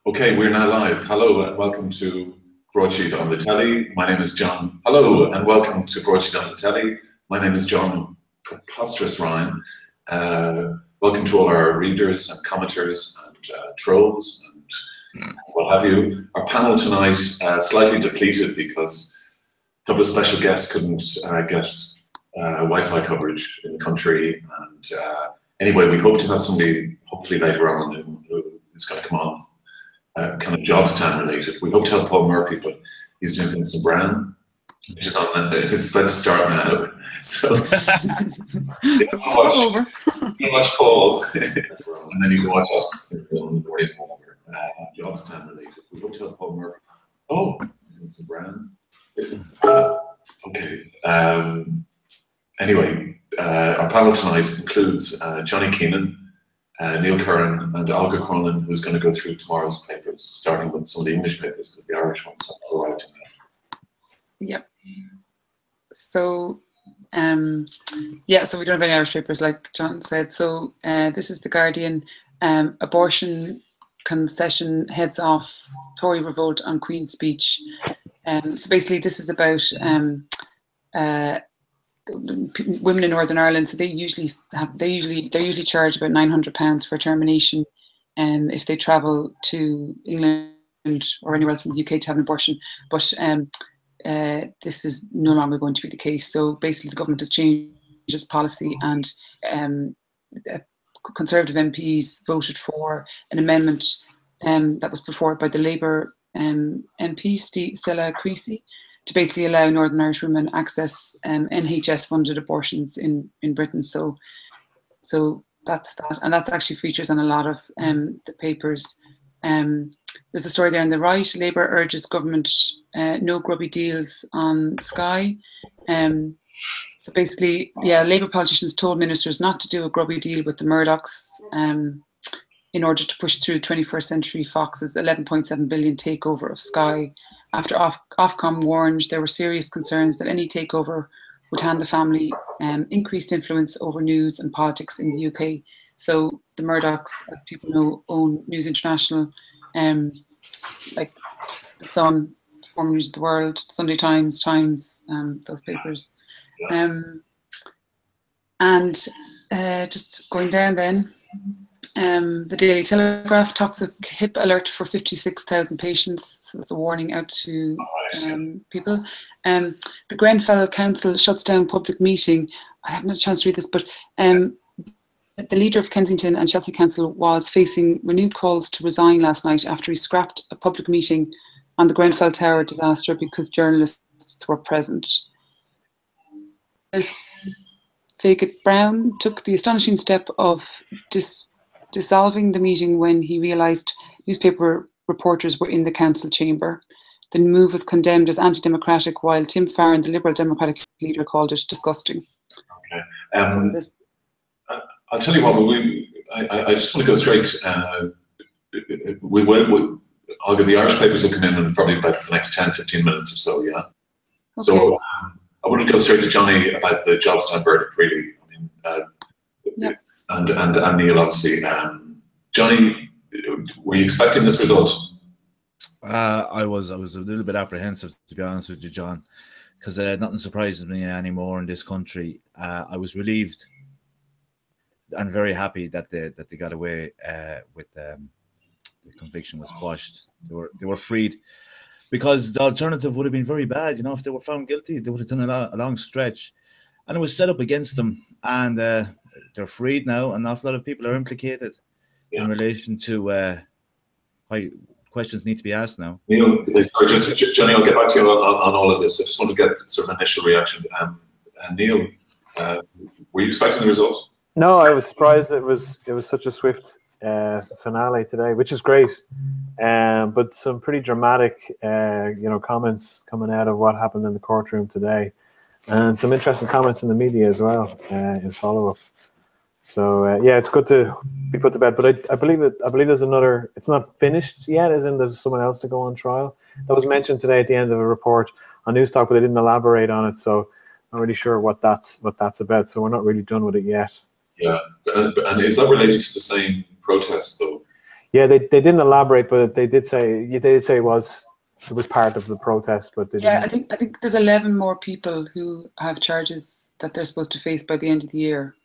Okay, we're now live. Hello and welcome to Broadsheet on the Telly. My name is John. Hello and welcome to Broadsheet on the Telly. My name is John Preposterous Ryan. Welcome to all our readers and commenters and trolls and what have you. Our panel tonight slightly depleted because a couple of special guests couldn't get Wi-Fi coverage in the country. And anyway, we hope to have somebody hopefully later on who's going to come on. Kind of Jobstown related. We hope to have Paul Murphy, but he's doing Vincent Brown, which is on the, it's about to start now. So it's over. Too much Paul. And then you can watch us on the morning over. Jobstown related. We hope to have Paul Murphy. Oh, Vincent Brown. Okay. Anyway, our panel tonight includes Johnny Keenan, Neil Curran and Olga Cronin, who's going to go through tomorrow's papers, starting with some of the English papers because the Irish ones have arrived tonight. Yep. So, so we don't have any Irish papers, like John said. So this is The Guardian. Abortion concession heads off Tory revolt on Queen's speech. So basically, this is about women in Northern Ireland. So they're usually charged about £900 for termination, if they travel to England or anywhere else in the UK to have an abortion. But this is no longer going to be the case. So basically, the government has changed its policy, and Conservative MPs voted for an amendment that was put forward by the Labour MP Stella Creasy, to basically allow Northern Irish women access NHS-funded abortions in Britain. So that's that, and that actually features on a lot of the papers. There's a story there on the right. Labour urges government no grubby deals on Sky. So basically, Labour politicians told ministers not to do a grubby deal with the Murdochs in order to push through 21st Century Fox's £11.7 billion takeover of Sky, after Ofcom warned there were serious concerns that any takeover would hand the family increased influence over news and politics in the UK. So the Murdochs, as people know, own News International, like The Sun, Former News of the World, Sunday Times, those papers. Just going down then, the Daily Telegraph talks of HIP alert for 56,000 patients, so that's a warning out to people. The Grenfell Council shuts down public meeting. I haven't had a chance to read this, but the leader of Kensington and Chelsea Council was facing renewed calls to resign last night after he scrapped a public meeting on the Grenfell Tower disaster because journalists were present. Faggot Brown took the astonishing step of dissolving the meeting when he realised newspaper reporters were in the council chamber. The move was condemned as anti-democratic, while Tim Farron, the Liberal Democratic leader, called it disgusting. Okay. I'll tell you what, I just want to go straight. I'll get the Irish papers will come in probably about the next 10-15 minutes or so, yeah? Okay. So I want to go straight to Johnny about the Jobstown verdict, really. I mean, and Neil, obviously. Johnny, were you expecting this result? I was a little bit apprehensive, to be honest with you, John, because nothing surprises me anymore in this country. I was relieved and very happy that they got away with the conviction was quashed. They were freed, because the alternative would have been very bad. You know, if they were found guilty, they would have done a long stretch, and it was set up against them. And they're freed now, and an awful lot of people are implicated in relation to why questions need to be asked now. Neil, sorry, just Johnny, I'll get back to you on all of this. I just want to get sort of initial reaction. Neil, were you expecting the result? No, I was surprised it was such a swift finale today, which is great. But some pretty dramatic, comments coming out of what happened in the courtroom today, and some interesting comments in the media as well in follow-up. So it's good to be put to bed. But I believe there's another. It's not finished yet, as in there's someone else to go on trial. That was mentioned today at the end of a report on News Talk, but they didn't elaborate on it. So I'm not really sure what that's about. So we're not really done with it yet. Yeah, and is that related to the same protest though? Yeah, they didn't elaborate, but they did say it was part of the protest, but they yeah, didn't. I think there's 11 more people who have charges that they're supposed to face by the end of the year.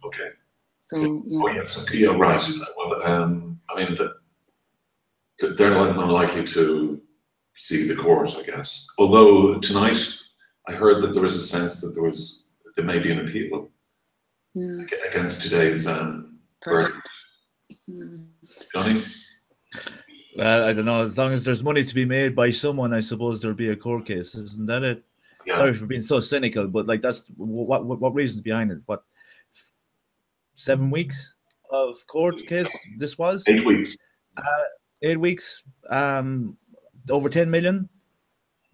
Okay. So yeah. Oh yes. Okay. Yeah. Right. Well, I mean, they're not likely to see the court, I guess. Although tonight, I heard that there is a sense that there may be an appeal against today's verdict. Johnny? Well, I don't know. As long as there's money to be made by someone, I suppose there'll be a court case. Isn't that it? Yeah. Sorry for being so cynical, but like that's what reasons behind it? What, 7 weeks of court case this was? 8 weeks. 8 weeks. Over 10 million.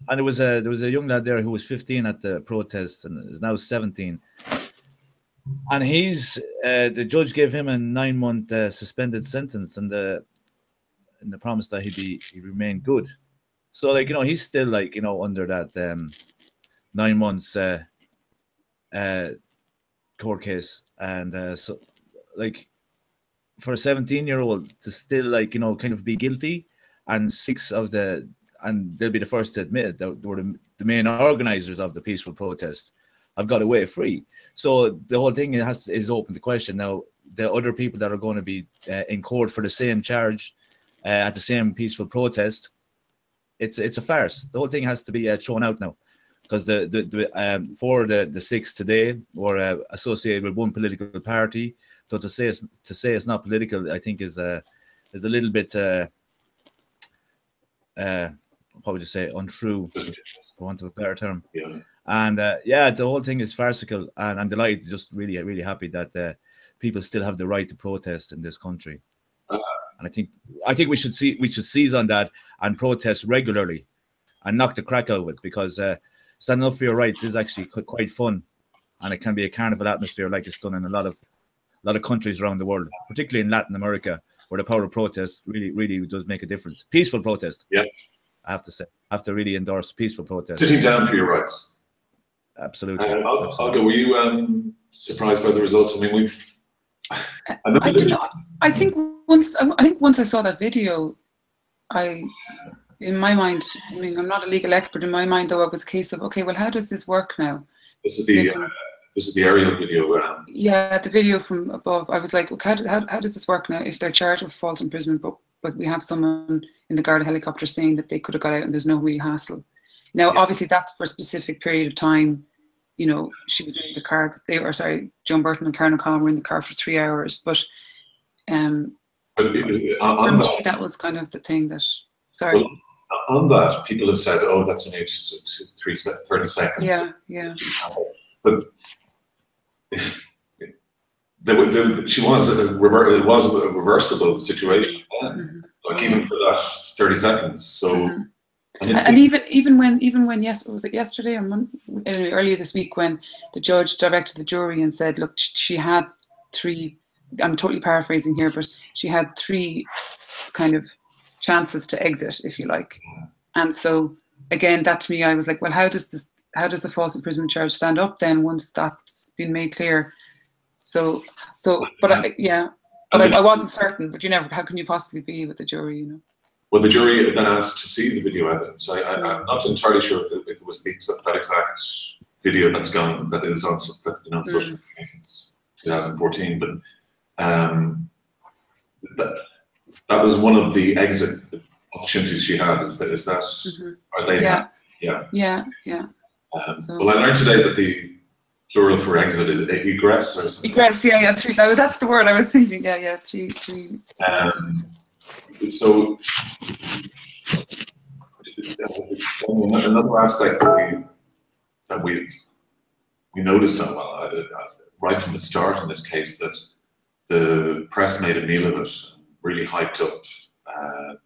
And there was a young lad there who was 15 at the protest and is now 17. And he's the judge gave him a 9-month suspended sentence and the promise that he'd remain good. So like, you know, he's still like, you know, under that 9 months court case. And so like for a 17-year-old to still like, you know, kind of be guilty, and and they'll be the first to admit it, that were the main organizers of the peaceful protest, have got away free. So the whole thing is open to question. Now, the other people that are going to be in court for the same charge at the same peaceful protest, it's a farce. The whole thing has to be thrown out now, because the 6 today were associated with one political party. So to say it's not political, I think is a little bit what would you say, untrue, for want of a better term. Yeah. And the whole thing is farcical, and I'm delighted, just really, really happy that people still have the right to protest in this country. And I think we should seize on that and protest regularly and knock the crack out of it, because standing up for your rights is actually quite fun, and it can be a carnival atmosphere like it's done in a lot of countries around the world, particularly in Latin America, where the power of protest really, really does make a difference. Peaceful protest. Yeah. I have to say, I have to really endorse peaceful protest. Sitting down for your rights. Absolutely. Olga, were you surprised by the results? I mean, I don't know. I think once I saw that video, in my mind, I mean, I'm not a legal expert. In my mind, though, it was a case of, okay, well, how does this work now? This is the aerial video. Yeah, the video from above. I was like, okay, how does this work now? If they're charged with false imprisonment, but we have someone in the Garda helicopter saying that they could have got out and there's no real hassle. Now, obviously, that's for a specific period of time. You know, she was in the car. Joan Burton and Karen O'Connell were in the car for 3 hours. But for me, that was kind of the thing that. Sorry. Well, on that, people have said, "Oh, that's an age of 30 seconds." Yeah, yeah. But it was a reversible situation, like even for that 30 seconds. So, and even when was it yesterday or earlier this week, when the judge directed the jury and said, look, she had 3. I'm totally paraphrasing here, but she had 3 kind of chances to exit, if you like. And so again, that to me, I was like, well, how does the false imprisonment charge stand up then once that's been made clear? But I wasn't certain. But how can you possibly be with the jury, you know? Well, the jury then asked to see the video evidence. I'm not entirely sure if it was that exact video that's been on social media since 2014, but that was one of the exit opportunities she had. Is that are they? Yeah. Well, I learned today that the plural for exit is egress or something. Egress, yeah, 3. That's the word I was thinking. Yeah, 3. So another aspect that we noticed right from the start in this case, that the press made a meal of it, really hyped up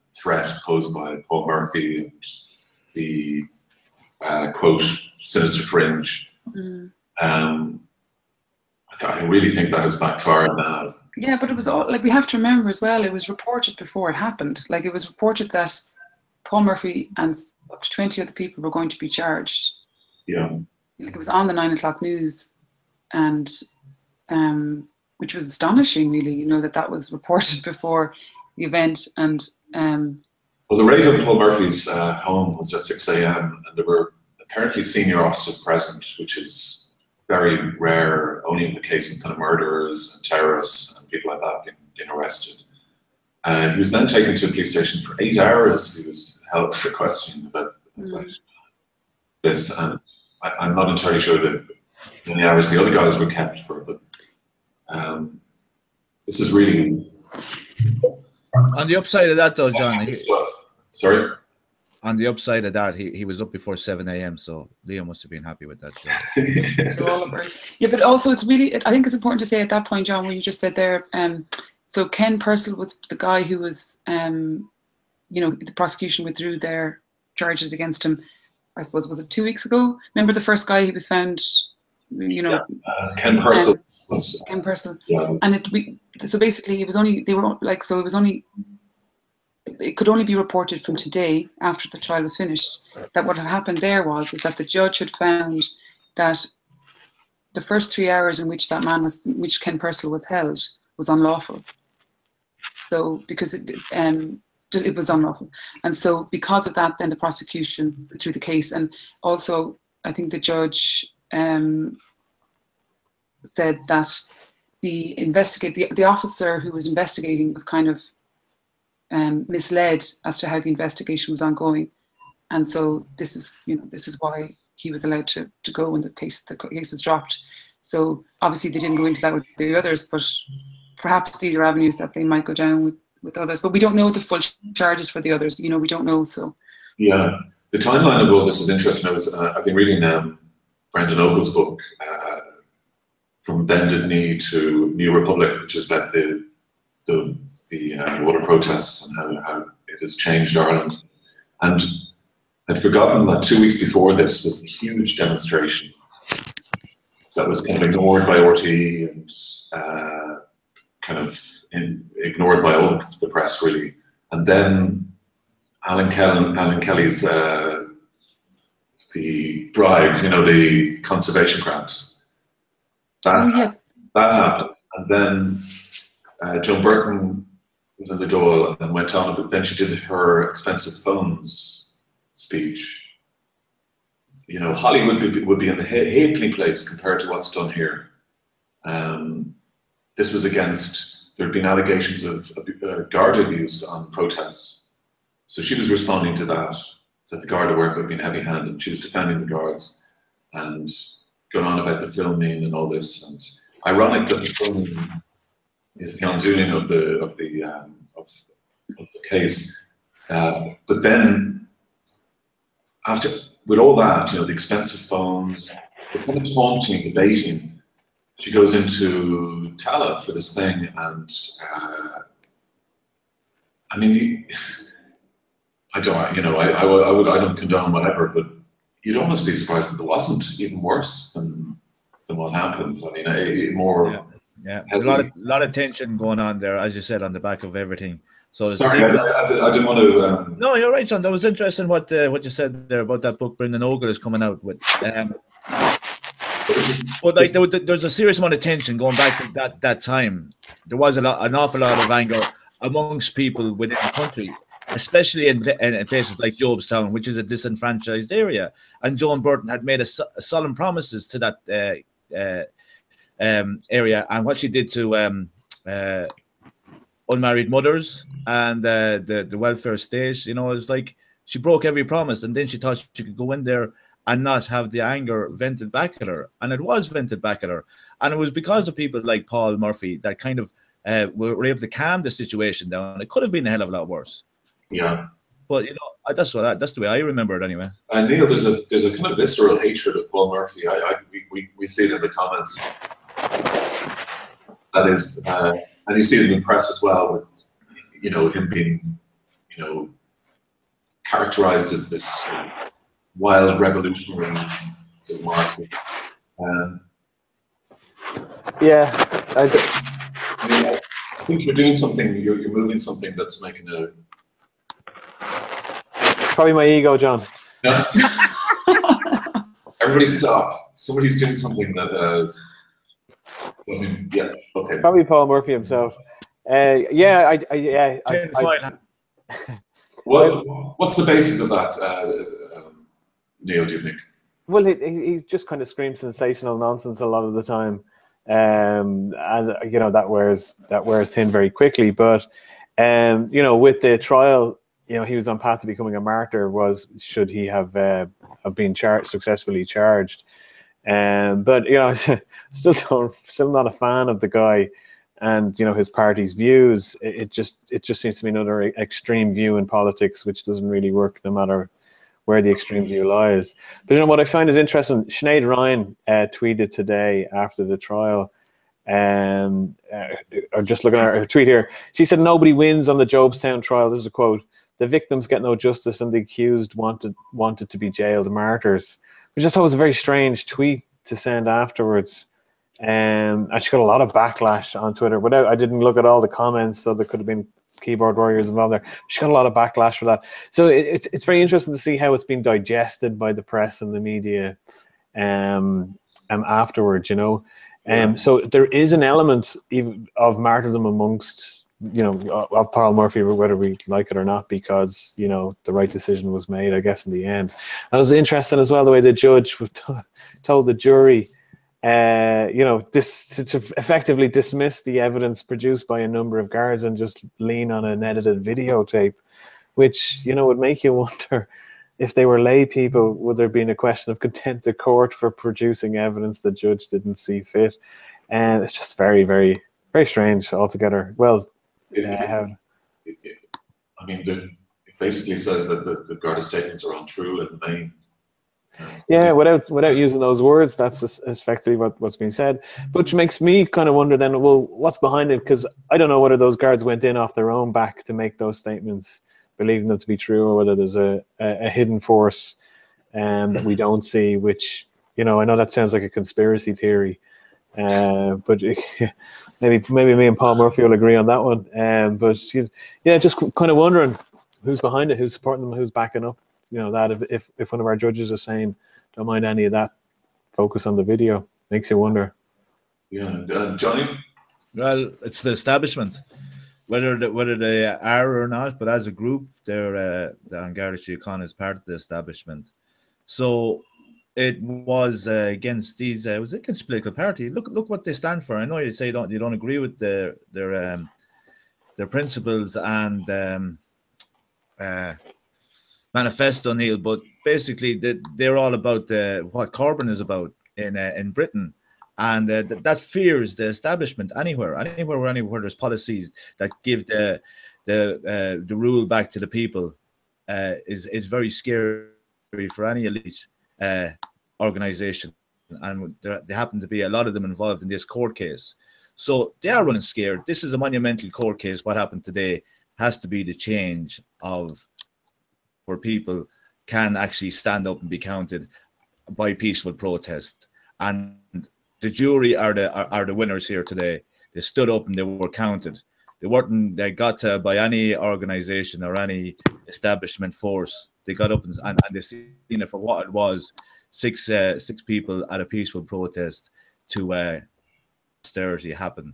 threat posed by Paul Murphy and the quote sinister fringe. I really think that has backfired now. Yeah, but it was all like, we have to remember as well, it was reported before it happened. Like, it was reported that Paul Murphy and up to 20 other people were going to be charged. Yeah. Like, it was on the 9 o'clock news, and which was astonishing, really, you know, that was reported before the event. And well, the raid on Paul Murphy's home was at 6 a.m. and there were apparently senior officers present, which is very rare, only in the case of kind of murderers and terrorists and people like that being arrested. He was then taken to a police station for 8 hours. He was held for questioning about this, and I'm not entirely sure that many hours the other guys were kept for, but this is really... On the upside of that, though, John, sorry? On the upside of that, he was up before 7 a.m, so Liam must have been happy with that. Sure. Yeah, but also it's really, I think it's important to say at that point, John, what you just said there, so Ken Purcell was the guy who was, you know, the prosecution withdrew their charges against him, I suppose, was it 2 weeks ago? Remember the first guy he was found, you know? Yeah, Ken Purcell. Ken Purcell. Yeah. And so basically it was only, they were like, so it was only, it could only be reported from today after the trial was finished, that what had happened there is that the judge had found that the first 3 hours in which that man was, which Ken Purcell was held, was unlawful. So because it was unlawful, and so because of that, then the prosecution threw the case, and also I think the judge said that the officer who was investigating was kind of misled as to how the investigation was ongoing, and so this is why he was allowed to go when the case was dropped. So obviously they didn't go into that with the others, but perhaps these are avenues that they might go down with others, but we don't know the full charges for the others. You know, we don't know. So yeah, the timeline of all this is interesting. I've been reading Brendan Ogle's book, From Bended Knee to New Republic, which is about the water protests and how it has changed Ireland. And I'd forgotten that 2 weeks before this was the huge demonstration that was kind of ignored by RTE and kind of ignored by all the press, really. And then Alan Kelly's the bribe, you know, the conservation grant. That happened. And then Joan Burton was in the Dáil and went on, but then she did her expensive phones speech. You know, Hollywood would be in the halfpenny place compared to what's done here. This was against, there had been allegations of guard abuse on protests. So she was responding to that the guard weren't being heavy-handed. She was defending the guards and going on about the filming and all this. And ironic that the filming is the undoing of the case. But then, after, with all that, you know, the expensive phones, the kind of taunting, the baiting, she goes into Tala for this thing, and I mean, I don't condone whatever, but you'd almost be surprised that there wasn't even worse than what happened. I mean, more. Yeah. A lot of tension going on there, as you said, on the back of everything. So sorry, I didn't want to. No, you're right, John. That was interesting what you said there about that book Brendan Ogle is coming out with. But like there's a serious amount of tension going back to that time. There was an awful lot of anger amongst people within the country, especially in places like Jobstown, which is a disenfranchised area. And Joan Burton had made solemn promises to that area, and what she did to unmarried mothers and the welfare state, you know, it's like she broke every promise, and then she thought she could go in there and not have the anger vented back at her, and it was vented back at her, and it was because of people like Paul Murphy that kind of were able to calm the situation down. It could have been a hell of a lot worse. Yeah, but you know, that's the way I remember it anyway. And Neil, there's a kind of visceral hatred of Paul Murphy. We see it in the comments. That is, and you see it in the press as well, with, you know, him being, you know, characterized as this wild revolutionary Marxist. Yeah, I think you're doing something. You're moving something that's making a. Probably my ego, John. No. Everybody stop. Somebody's doing something that is. Yeah. Okay. Probably Paul Murphy himself. Yeah, What's the basis of that, Neil, do you think? Well, he just kind of screams sensational nonsense a lot of the time, and you know that wears thin very quickly. But you know, with the trial, you know, he was on path to becoming a martyr. Should he have been successfully charged? But you know, still not a fan of the guy, and you know his party's views. It just seems to be another extreme view in politics, which doesn't really work, no matter where the extreme view lies. But you know what I find is interesting. Sinead Ryan tweeted today after the trial. I'm just looking at her tweet here. She said, "Nobody wins on the Jobestown trial." This is a quote. "The victims get no justice, and the accused wanted to be jailed martyrs," which I thought was a very strange tweet to send afterwards. And she got a lot of backlash on Twitter. I didn't look at all the comments, so there could have been keyboard warriors involved there. She got a lot of backlash for that. So it's very interesting to see how it's been digested by the press and the media afterwards, you know. So there is an element of martyrdom amongst, you know, of Paul Murphy, whether we like it or not, because, you know, the right decision was made, I guess, in the end. And it was interesting as well the way the judge told the jury, you know, to effectively dismiss the evidence produced by a number of guards and just lean on an edited videotape, which, you know, would make you wonder, if they were lay people, would there been a question of contempt of court for producing evidence the judge didn't see fit? And it's just very, very, very strange altogether. Well, I mean, it basically says that the Garda statements are untrue in the main. Yeah, without using those words, that's effectively what's being said. Which makes me kind of wonder then, well, what's behind it? Because I don't know whether those guards went in off their own back to make those statements, believing them to be true, or whether there's a hidden force that we don't see, which, you know, I know that sounds like a conspiracy theory, but maybe me and Paul Murphy will agree on that one. But yeah, just kind of wondering who's behind it, who's supporting them, who's backing up. You know, that if one of our judges is saying, don't mind any of that, focus on the video, makes you wonder. Yeah, Johnny? Well, it's the establishment, whether they are or not, but as a group, they're the An Garda Síochána is part of the establishment. So it was against these. It was against political party. Look what they stand for. I know you say you don't agree with their principles and manifesto, Neil, but basically they're all about what Corbyn is about in Britain, and that fears the establishment anywhere where there's policies that give the rule back to the people is very scary for any elite organization, and there happen to be a lot of them involved in this court case, so they are running scared. This is a monumental court case. What happened today has to be the change of where people can actually stand up and be counted by peaceful protest. And the jury are the winners here today. They stood up and they were counted. They got to by any organization or any establishment force. They got up and they seen it for what it was: six people at a peaceful protest to austerity happen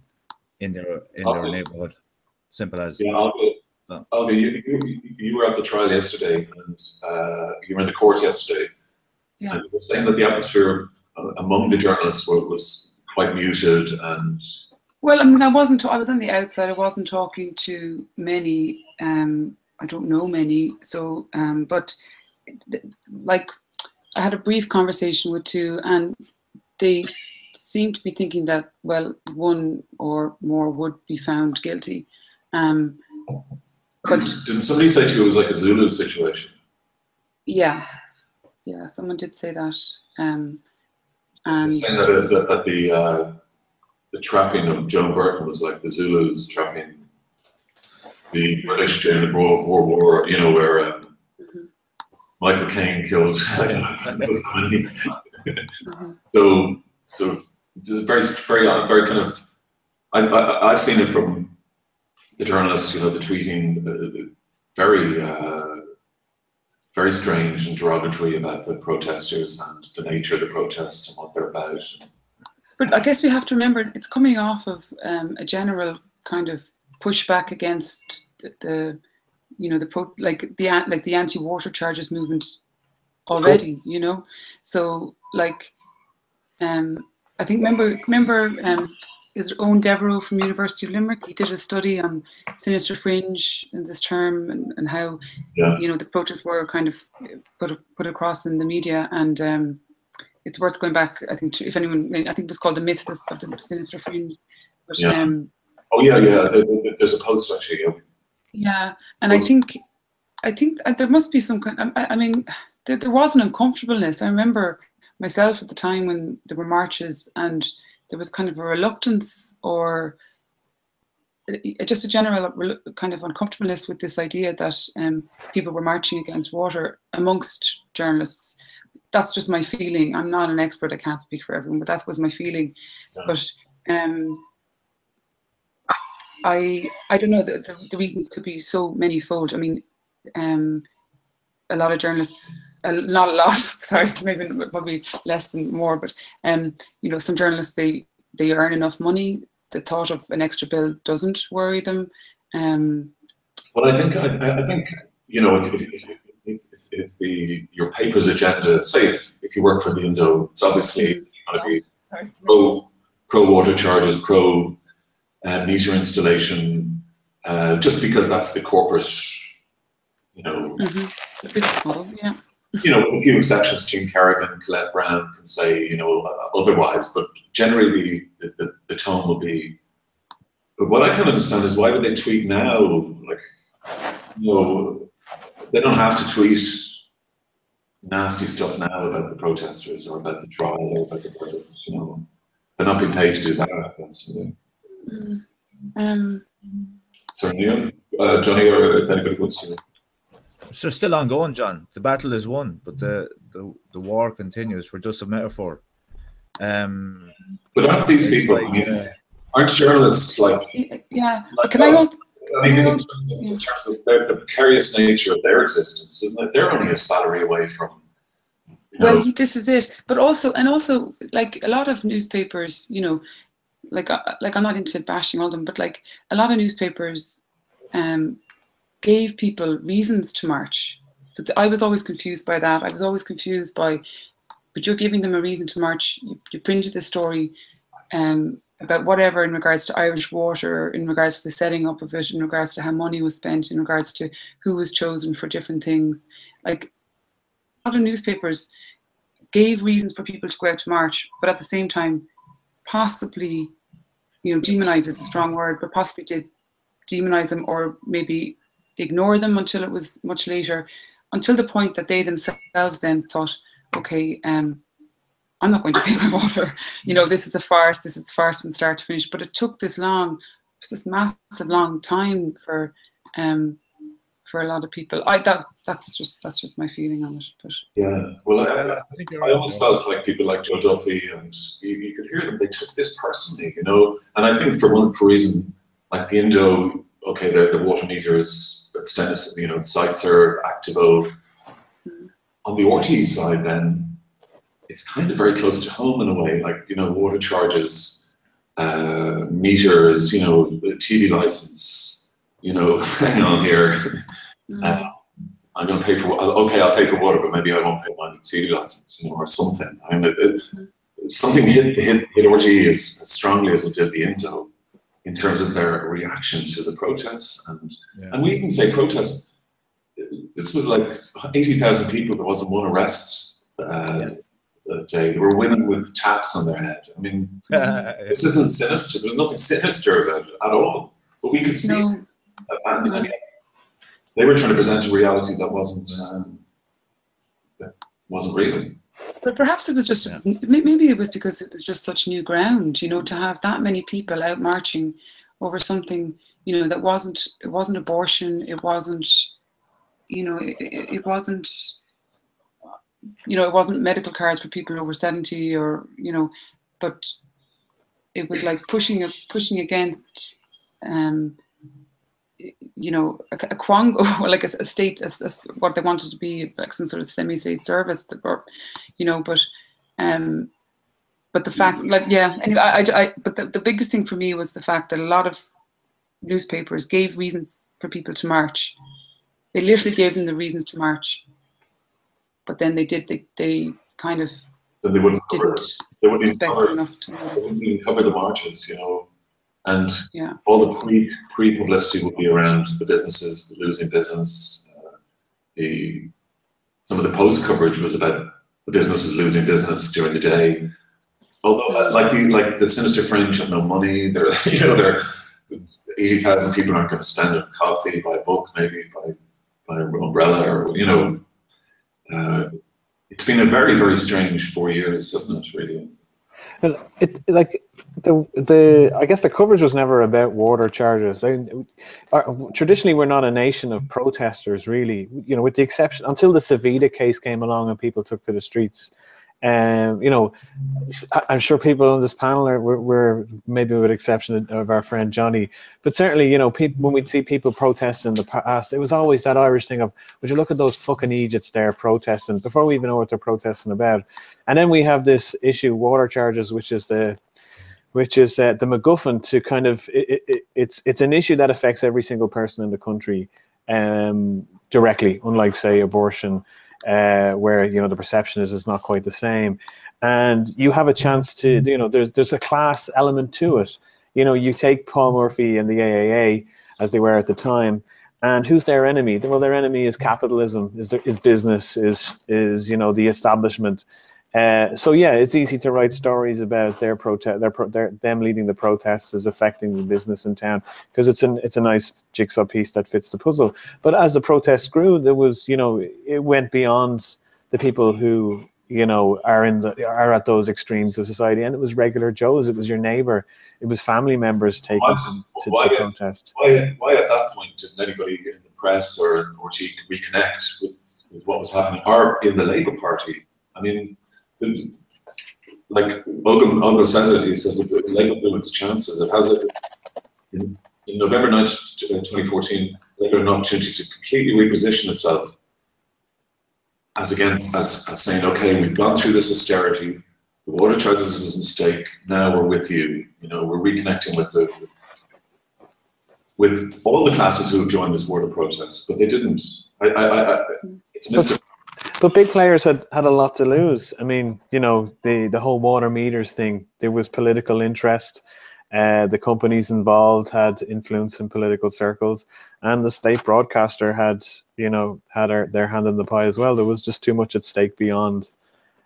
in their neighborhood. Simple as. Yeah, Olga, you were at the trial yesterday, and you were in the court yesterday. Yeah. And you were saying that the atmosphere among the journalists was quite muted. And well, I mean, I was on the outside. I wasn't talking to many. I don't know many. So, but like, I had a brief conversation with two, and they seemed to be thinking that, well, one or more would be found guilty. But didn't somebody say to you it was like a Zulu situation? Yeah, someone did say that. And saying that the trapping of Joan Burton was like the Zulus trapping the British during the Boer War, you know, where Michael Caine killed I don't know how many. So very kind of. I've seen it from the journalists, you know, the tweeting, very strange and derogatory about the protesters and the nature of the protest and what they're about. But I guess we have to remember it's coming off of a general kind of pushback against the you know, the anti-water charges movement already, you know. So like, I think remember is it Owen Devereux from University of Limerick? He did a study on sinister fringe in this term, and how you know, the protests were kind of put across in the media, and it's worth going back. I think if anyone, I think it was called The Myth of the Sinister Fringe. But, oh yeah, there's a post actually. Yeah, and I think there must be some kind. I mean, there was an uncomfortableness. I remember myself at the time when there were marches, and there was kind of a reluctance, or just a general kind of uncomfortableness with this idea that people were marching against water amongst journalists. That's just my feeling. I'm not an expert. I can't speak for everyone, but that was my feeling. Yeah. But I don't know. The reasons could be so manyfold. I mean, a lot of journalists, not a lot, sorry, maybe probably less than more, but you know, some journalists, they earn enough money. The thought of an extra bill doesn't worry them. Well, I think you know, if your paper's agenda, say if you work for the Indo, it's obviously going to be pro water charges, pro meter installation, just because that's the corporate, you know, the business model, yeah. You know, with a few exceptions, Jim Carrigan, Colette Brown can say, you know, otherwise, but generally the tone will be. But what I can't understand is, why would they tweet now? Like, you know, they don't have to tweet nasty stuff now about the protesters or about the trial or about the verdict. You know, they're not being paid to do that. That's, you know. Sorry, Johnny, or if anybody wants to. So still ongoing, John. The battle is won, but the war continues. For just a metaphor. But aren't these people? Like, aren't journalists like? Yeah. Like can us? I mean, in terms of the precarious nature of their existence, isn't it? They're only a salary away from. Well, this is it. But also, like a lot of newspapers, you know, like I'm not into bashing all of them, but like a lot of newspapers, gave people reasons to march. So I was always confused by that. I was always confused by, but you're giving them a reason to march. You printed the story about whatever in regards to Irish water, in regards to the setting up of it, in regards to how money was spent, in regards to who was chosen for different things. Like, a lot of newspapers gave reasons for people to go out to march, but at the same time, possibly, you know, demonize is a strong word, but possibly did demonize them, or maybe ignore them until it was much later, until the point that they themselves then thought, okay, I'm not going to pay my water. You know, this is a farce. This is a farce from start to finish. But it took this long, this massive long time for a lot of people. That's just my feeling on it. But yeah, well, I almost felt like people like Joe Duffy, and you could hear them. They took this personally, you know. And I think for reason, like the Indo, okay, the water meter is. It's Dennis, you know, SiteServe, Activo. On the RTE side, then, it's kind of very close to home in a way. Like, you know, water charges, meters, you know, TV license, you know, hang on here. I'm going to pay for, okay, I'll pay for water, but maybe I won't pay my TV license, you know, or something. I mean, something hit RTE as strongly as it did the Indo, in terms of their reaction to the protests. And we can say protests, this was like 80,000 people, there wasn't one arrest that day. They were women with taps on their head. I mean, this isn't sinister, there's nothing sinister about it at all. But we could see it. And they were trying to present a reality that wasn't real. But perhaps it was just, maybe it was because it was just such new ground, you know, to have that many people out marching over something, you know, that it wasn't abortion, it wasn't, you know, it wasn't, you know, it wasn't medical cards for people over 70, or, you know, but it was like pushing against, you know, a quango, like a state, what they wanted to be, like some sort of semi-state service, or, you know, but the fact, like, yeah, anyway, but the biggest thing for me was the fact that a lot of newspapers gave reasons for people to march. They literally gave them the reasons to march, but then they kind of then they wouldn't cover, didn't they wouldn't even respect cover, them enough to they wouldn't even cover the marches, and yeah. all the pre-publicity would be around the businesses losing business. Some of the post coverage was about the businesses losing business during the day. Although, like the Sinister Fringe have no money, they're 80,000 people aren't going to spend on coffee, buy a book, maybe buy an umbrella, or it's been a very, very strange 4 years, hasn't it? Really. And I guess the coverage was never about water charges. Traditionally, we're not a nation of protesters, really. With the exception until the Savita case came along and people took to the streets. I'm sure people on this panel were maybe with exception of our friend Johnny, but certainly, people, when we'd see people protesting in the past, it was always that Irish thing of, would you look at those fucking idiots there protesting before we even know what they're protesting about. And then we have this issue, water charges, which is the MacGuffin to kind of, it's an issue that affects every single person in the country directly, unlike, say, abortion, where the perception is not quite the same, and you have a chance to there's a class element to it. You take Paul Murphy and the AAA as they were at the time, and who's their enemy? Well, their enemy is capitalism, is business, is the establishment. So yeah, it's easy to write stories about their protest, them leading the protests is affecting the business in town, because it's a nice jigsaw piece that fits the puzzle. But as the protests grew, there was it went beyond the people who are at those extremes of society, and it was regular Joes, it was your neighbor, it was family members taking to protest. Why at that point didn't anybody in the press or reconnect with what was happening, or in the Labour Party? I mean, like Ogle says it, he says that Labour blew its chances. It has in November 9th, 2014, Labour had an opportunity to completely reposition itself as saying, okay, we've gone through this austerity, the water charges is in stake, now we're with you. We're reconnecting with all the classes who have joined this water protest, but they didn't. It's missed. But big players had a lot to lose. I mean, the whole water meters thing, there was political interest. The companies involved had influence in political circles, and the state broadcaster had their hand in the pie as well. There was just too much at stake beyond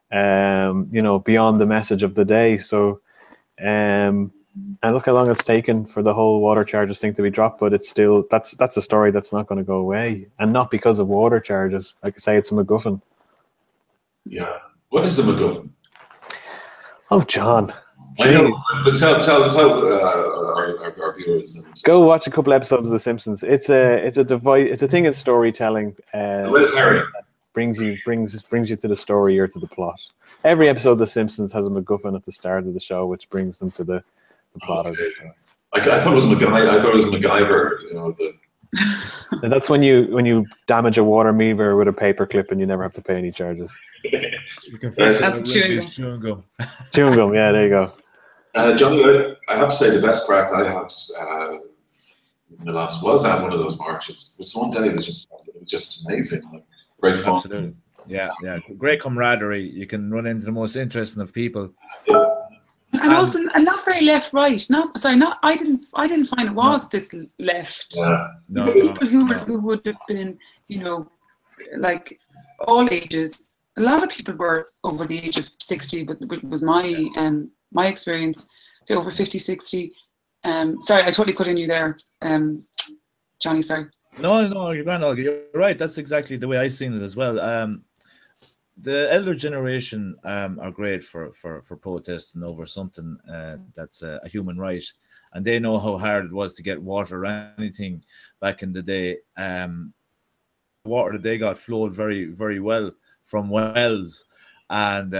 the message of the day. So, and look how long it's taken for the whole water charges thing to be dropped, but it's still, that's a story that's not going to go away, and not because of water charges. Like I say, it's a MacGuffin. Yeah. What is a MacGuffin? Oh, John. I know, but tell our viewers. Go watch a couple episodes of The Simpsons. It's a device. It's a thing in storytelling. That brings you to the story or to the plot. Every episode of The Simpsons has a MacGuffin at the start of the show, which brings them to the plot of the story. I thought it was MacGyver. And that's when you damage a water meter with a paper clip and you never have to pay any charges. You can fix it with chewing gum. Chewing gum, yeah, there you go. Johnny, I have to say the best crack I had in the last was at one of those marches. This one day it was just amazing, great fun. Absolutely. Yeah, great camaraderie. You can run into the most interesting of people. And also, and not very left-right. I didn't find it was this left. Yeah. No, people who would have been, like all ages. A lot of people were over the age of 60, but was my experience. Over 50, 60. Sorry, I totally cut in you there, Johnny. Sorry. No, you're grand. You're right. That's exactly the way I seen it as well. The elder generation are great for protesting over something that's a human right, and they know how hard it was to get water or anything back in the day. Water that they got flowed very, very well from wells, and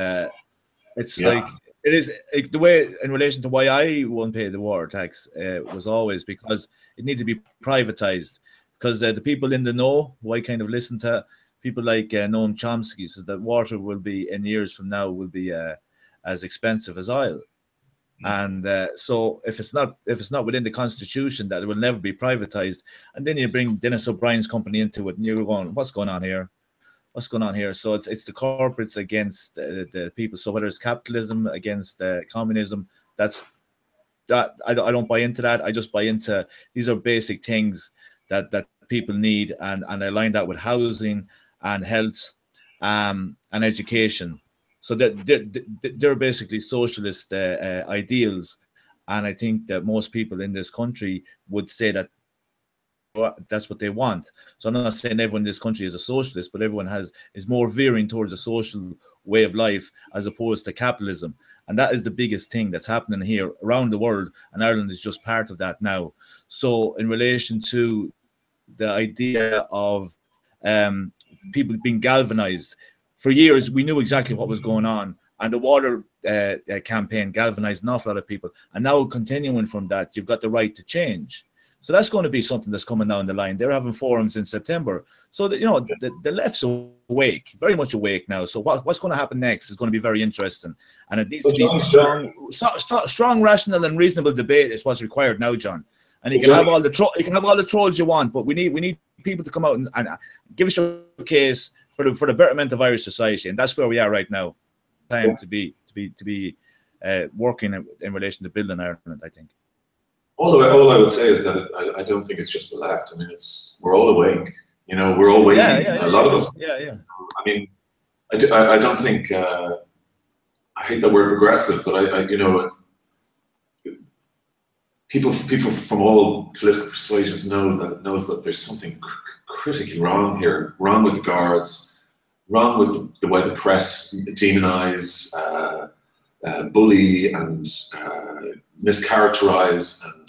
it's like it is the way in relation to why I won't pay the water tax was always because it needed to be privatized, because the people in the know, who I kind of listen to, people like Noam Chomsky, says that water will be in years from now will be as expensive as oil. And so if it's not within the constitution, that it will never be privatized, and then you bring Dennis O'Brien's company into it, and you're going, what's going on here? What's going on here? So it's the corporates against the people. So whether it's capitalism against communism, that I don't buy into that. I just buy into these are basic things that people need, and I align that with housing and health and education. So they're basically socialist ideals, and I think that most people in this country would say that that's what they want. So I'm not saying everyone in this country is a socialist, but everyone is more veering towards a social way of life as opposed to capitalism, and that is the biggest thing that's happening here around the world, and Ireland is just part of that now. So in relation to the idea of people being galvanized, for years we knew exactly what was going on, and the water campaign galvanized an awful lot of people, and now continuing from that, you've got the right to change. So that's going to be something that's coming down the line. They're having forums in September, so that, you know, the left's awake, very much awake now. So what's going to happen next is going to be very interesting, and it needs to be strong, rational, and reasonable debate is what's required now, John. And you can have all the trolls you want, but we need people to come out and give us your case for the betterment of Irish society, and that's where we are right now. Time to be working in relation to building Ireland, I think. All I would say is that I don't think it's just the left. I mean, we're all awake. You know, we're all waiting. A lot of us. Yeah. I mean, I don't think. I hate that word progressive, but you know, people from all political persuasions knows that there's something critically wrong here. Wrong with the Guards. Wrong with the way the press demonize, bully, and mischaracterize, and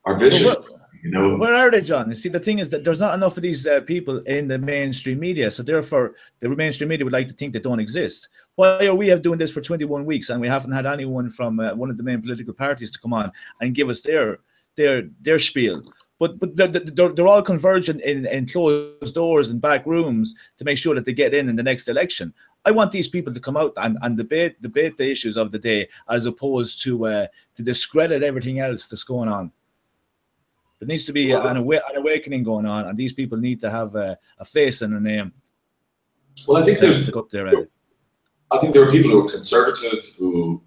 are vicious. You know, where are they, John? You see, the thing is that there's not enough of these people in the mainstream media, so therefore the mainstream media would like to think they don't exist. Why are we doing this for 21 weeks and we haven't had anyone from one of the main political parties to come on and give us their spiel? But they're all converging in closed doors and back rooms to make sure that they get in the next election. I want these people to come out and debate the issues of the day, as opposed to discredit everything else that's going on. There needs to be an awakening going on, and these people need to have a face and a name. Well, I think there are people who are conservative who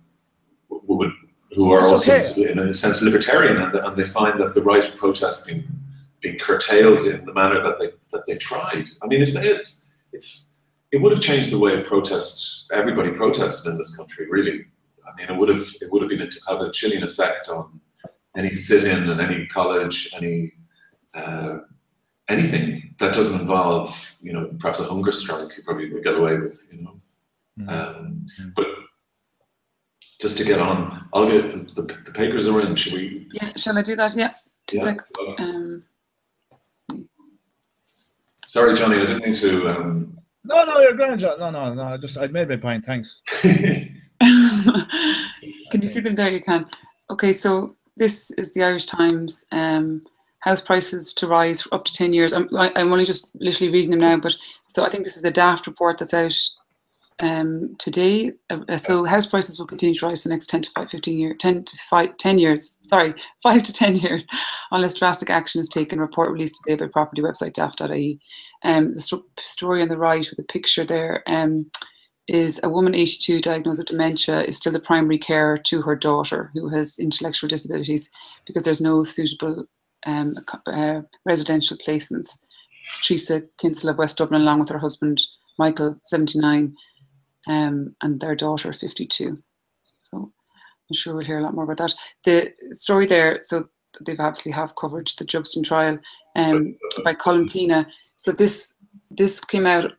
are also, in a sense, libertarian, and they find that the right of protest being curtailed in the manner that they tried. I mean, if it would have changed the way everybody protested in this country, really. I mean, it would have been have a chilling effect on any sit-in and any college, anything that doesn't involve, you know, perhaps a hunger strike. You probably would get away with, you know. But just to get on, I'll get the papers are in. Should we? Yeah, shall I do that? Yeah. 2 seconds. Sorry, Johnny, I didn't mean to. No, you're grand, John. No. I made my point. Thanks. Can you see them there? You can. Okay, so this is the Irish Times. House prices to rise for up to 10 years. I'm only just literally reading them now, but so I think this is a daft report that's out today. So house prices will continue to rise for the next 5 to 10 years unless drastic action is taken. Report released today by property website daft.ie. The story on the right with a picture there is a woman 82 diagnosed with dementia is still the primary carer to her daughter who has intellectual disabilities because there's no suitable residential placements. It's Teresa Kinsella of West Dublin along with her husband Michael, 79, and their daughter, 52. So I'm sure we'll hear a lot more about that. The story there, so they've obviously covered the Jobson trial by Colin Keena. So this came out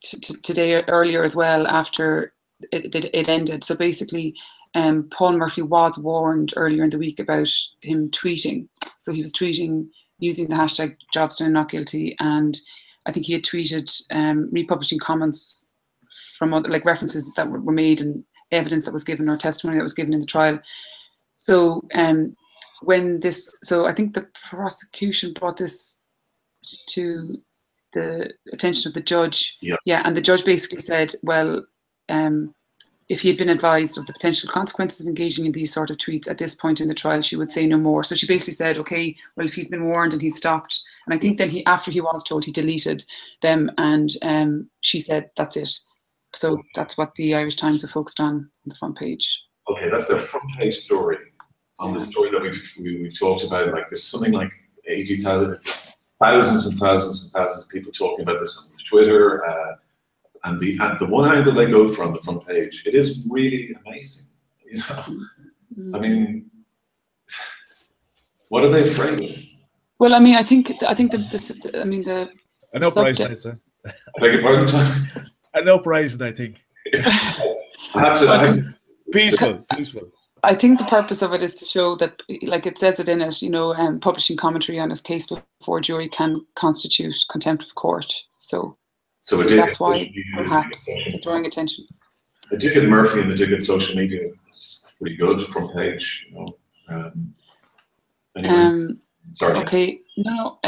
today earlier as well after it ended. So basically, Paul Murphy was warned earlier in the week about him tweeting. So he was tweeting using the hashtag Jobson not guilty, and I think he had tweeted republishing comments from other, like references that were made and evidence that was given or testimony that was given in the trial. So so I think the prosecution brought this to the attention of the judge. Yeah. And the judge basically said, well, if he had been advised of the potential consequences of engaging in these sort of tweets at this point in the trial, she would say no more. So she basically said, okay, well, if he's been warned and he's stopped, and I think then after he was told, he deleted them, and she said, that's it. So that's what the Irish Times have focused on the front page. Okay, that's their front page story on the story that we've talked about. Like, there's something like 80,000, thousands and thousands and thousands of people talking about this on Twitter. And the one angle they go for on the front page, it is really amazing. You know, I mean, what are they afraid of? Well, I mean, I think the an uprising, sir. I beg your pardon, John? An uprising, I think. I have to. Peaceful. I think the purpose of it is to show that, like it says it in it, you know, publishing commentary on a case before a jury can constitute contempt of court. So that's why perhaps they're drawing attention. I did get Murphy and I did get social media. It's pretty good front page, you know. Anyway, sorry. Okay, no.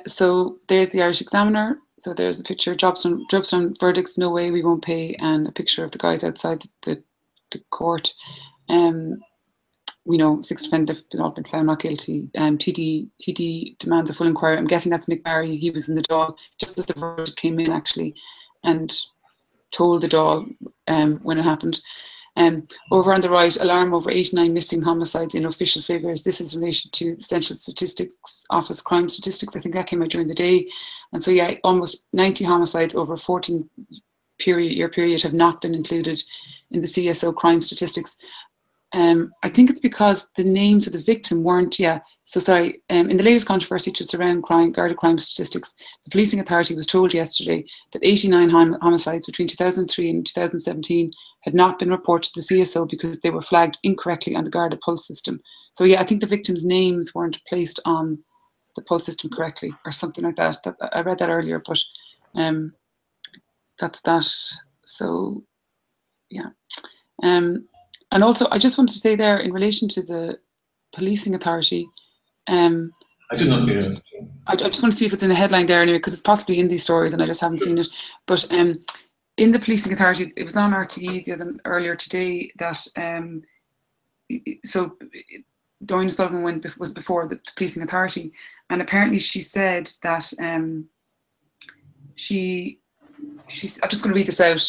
So there's the Irish Examiner. So there's a picture, jobs on verdicts, no way we won't pay, and a picture of the guys outside the court. We know 6 defendants have not been found not guilty. TD demands a full inquiry. I'm guessing that's Mick Barry. He was in the Dáil just as the verdict came in, actually, and told the Dáil when it happened. Over on the right, alarm over 89 missing homicides in official figures. This is in relation to the Central Statistics Office crime statistics. I think that came out during the day. And so, yeah, almost 90 homicides over a 14-year period have not been included in the CSO crime statistics. I think it's because the names of the victim weren't, in the latest controversy to surround Garda crime statistics, the policing authority was told yesterday that 89 homicides between 2003 and 2017 had not been reported to the CSO because they were flagged incorrectly on the Garda pulse system. So yeah, I think the victims' names weren't placed on the pulse system correctly or something like that. I read that earlier, but that's that. So yeah. And also, I just want to say there, in relation to the policing authority, I didn't know. I just want to see if it's in a headline there anyway, because it's possibly in these stories and I just haven't seen it. But in the policing authority, it was on RTE earlier today that so Doreen Sullivan was before the policing authority, and apparently she said that I'm just going to read this out.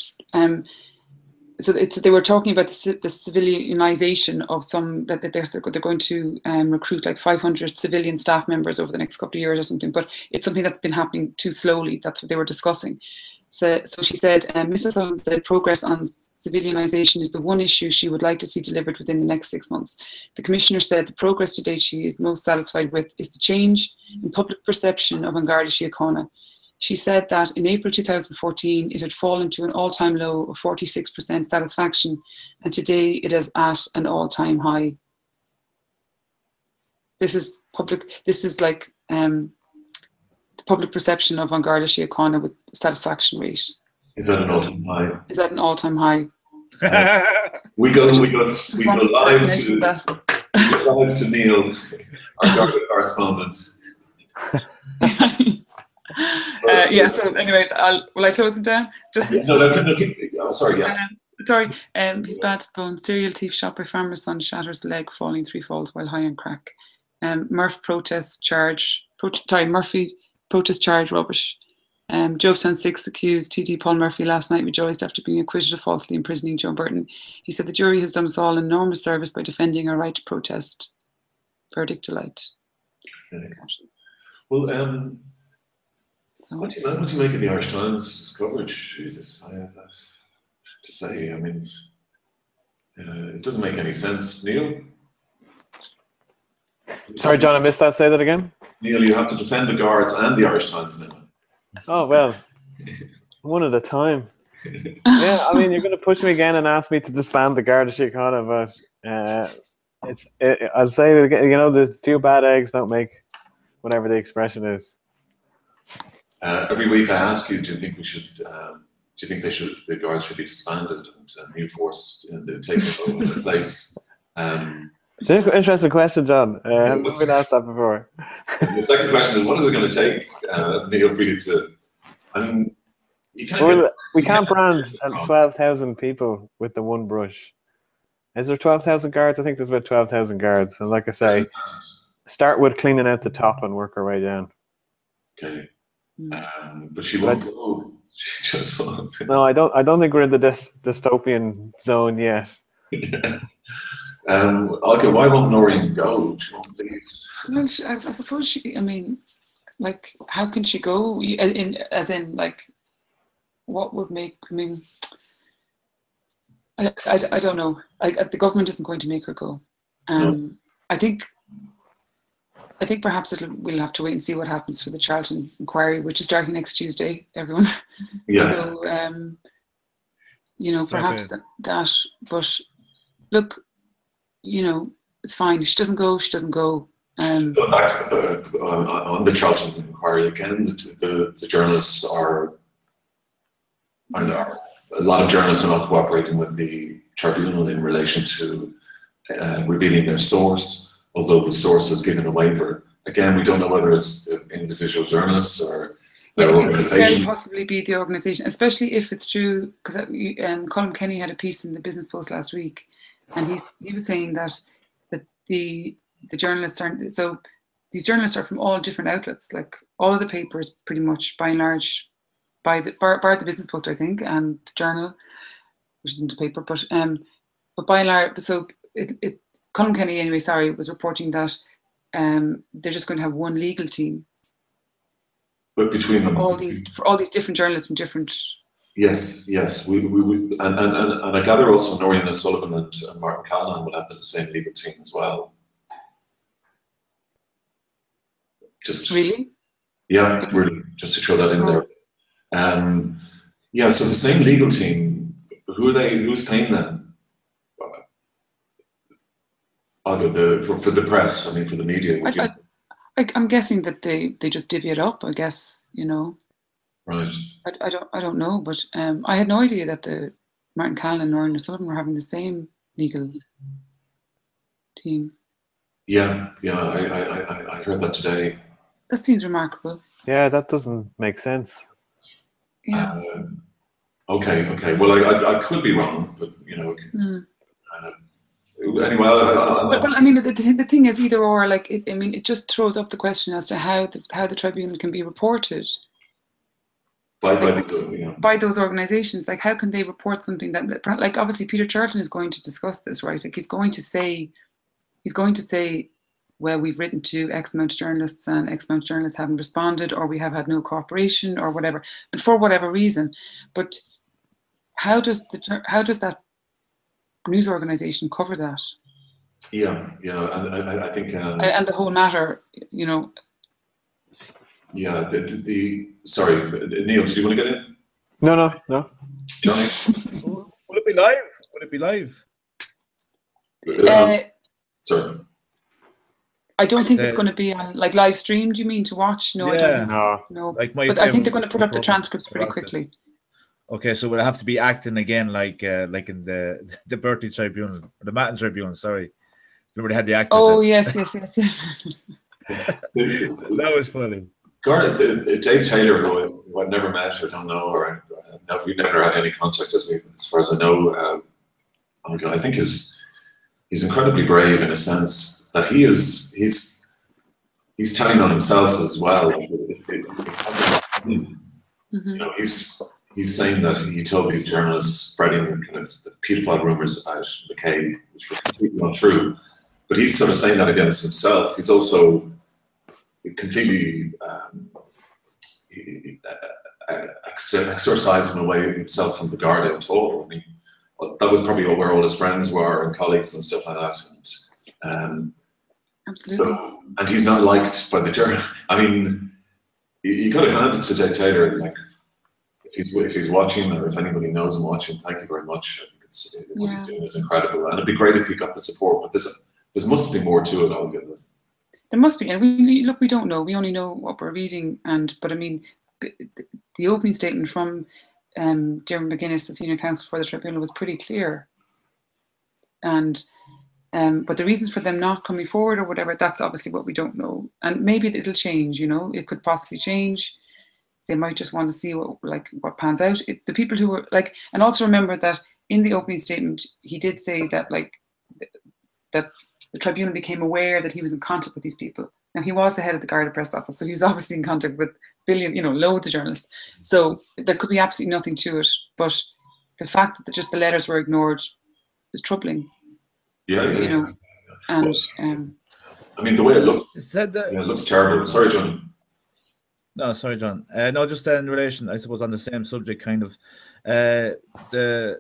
So they were talking about the civilianization of some, that they're going to recruit like 500 civilian staff members over the next couple of years or something, but it's something that's been happening too slowly. That's what they were discussing. So she said, Mrs. Sullivan said progress on civilianization is the one issue she would like to see delivered within the next 6 months. The Commissioner said the progress to date she is most satisfied with is the change in public perception of An Garda Síochána. She said that in April 2014, it had fallen to an all-time low of 46% satisfaction, and today it is at an all-time high. This is like the public perception of An Garda Síochána with satisfaction rate. Is that an all-time high? Is that an all-time high? We go live to Neil, our Garda correspondent. So anyway, will I close it down? Sorry, yeah. Sorry, he's bad to the bone. Serial thief shot by farmer's son, shatters leg, falling 3 falls while high on crack. Murphy protest charge rubbish. Jobstown 6 accused TD Paul Murphy last night rejoiced after being acquitted of falsely imprisoning Joe Burton. He said the jury has done us all an enormous service by defending our right to protest. Verdict delight. Okay. Well, what do you make of the Irish Times coverage? Jesus, I have to say, I mean, it doesn't make any sense. Neil? Sorry, John, I missed that. Say that again. Neil, you have to defend the Guards and the Irish Times now. Oh, well, one at a time. Yeah, I mean, you're going to push me again and ask me to disband the Garda Síochána, but I'll say it again, you know, the few bad eggs don't make whatever the expression is. Every week I ask you, do you think the Guards should be disbanded and a new force take over their place? It's an interesting question, John. I've been asked that before. The second question is, what is it going to take, Neil, for you to? I mean, You can't we can't brand 12,000 people with the one brush. Is there 12,000 guards? I think there's about 12,000 guards. And like I say, start with cleaning out the top and work our way down. Okay. But she won't go. She just won't. No, I don't think we're in the dystopian zone yet. Okay, why won't Noreen go? She won't leave. Well, I suppose she. I mean, like, how can she go? As in, like, what would make? I mean, I don't know. The government isn't going to make her go. No. I think perhaps we'll have to wait and see what happens for the Charlton inquiry, which is starting next Tuesday. Everyone. Yeah. So, you know, perhaps that. But look, you know, it's fine. If she doesn't go, she doesn't go. Going back on the Charlton inquiry again, the journalists are a lot of journalists are not cooperating with the tribunal in relation to revealing their source, although the source has given a waiver. Again, we don't know whether it's the individual journalists or their organisation. It could very possibly be the organisation, especially if it's true, because Colm Kenny had a piece in the Business Post last week, and he was saying that the journalists aren't, so these journalists are from all different outlets, like all of the papers pretty much by and large, bar the Business Post, I think, and the Journal, which isn't a paper, but by and large, so Colm Kenny anyway, was reporting that they're just going to have one legal team. But between them, all these different journalists from different. Yes, we and I gather also Noreen O'Sullivan and Martin Callanan will have the same legal team as well. Just really? Yeah, really, just to throw that in there. Yeah, so the same legal team. Who are they? Who's paying them? For the press. I mean, for the media. I'm guessing that they just divvy it up. I guess, you know. Right. I don't know, but I had no idea that the Martin Callanan and Noreen O'Sullivan were having the same legal team. Yeah, I heard that today. That seems remarkable. Yeah, that doesn't make sense. Yeah. Okay. Well, I could be wrong, but you know. Anyway, but I mean, the thing is, either or. Like, it just throws up the question as to how the tribunal can be reported by those organisations. Like, how can they report something that, like, obviously Peter Charlton is going to discuss this, right? Like, he's going to say, well, we've written to X amount of journalists and X amount of journalists haven't responded, or we have had no cooperation, or whatever, and for whatever reason. But how does that news organisation cover that? Yeah, and I think and the whole matter, you know. Yeah, sorry, Neil, did you want to get in? No. Johnny, will it be live? Will it be live? Sorry. I don't think it's going to be on, like, live streamed. You mean to watch? No, I don't think so. No. Like but I think they're going to put up the transcripts pretty quickly. Okay, so we'll have to be acting again, like in the Bertie Tribunal, or the Matin Tribunal. Sorry, remember they had the actors. Oh yes. That was funny. Dave Taylor, who I've never met or don't know, or we've never had any contact, as far as I know. I think he's incredibly brave in a sense that he's telling on himself as well. You know, he's saying that he told these journalists spreading kind of the paedophile rumours about McCabe, which were completely untrue. But he's sort of saying that against himself. He's also completely exorcising away himself from the Garda at all. I mean, that was probably where all his friends were and colleagues and stuff like that. And absolutely. So, and he's not liked by the journal. I mean, you got to hand it to Dave Taylor. Like, if he's watching, or if anybody knows him watching, thank you very much. I think what he's doing is incredible, and it'd be great if he got the support. But there must be more to it, Olga. There must be, and we don't know. We only know what we're reading, but I mean, the opening statement from Dermot McGuinness, the senior counsel for the tribunal, was pretty clear. And but the reasons for them not coming forward or whatever, that's obviously what we don't know. And maybe it'll change. You know, it could possibly change. they might just want to see what pans out. The people who were like, and also remember that in the opening statement, he did say that that the tribunal became aware that he was in contact with these people. Now, he was the head of the Garda press office, so he was obviously in contact with loads of journalists. So there could be absolutely nothing to it. But the fact that just the letters were ignored is troubling. Yeah. And I mean, the way it looks, it looks terrible. Sorry, John. No, sorry, John. No, just in relation, I suppose, on the same subject, kind of. The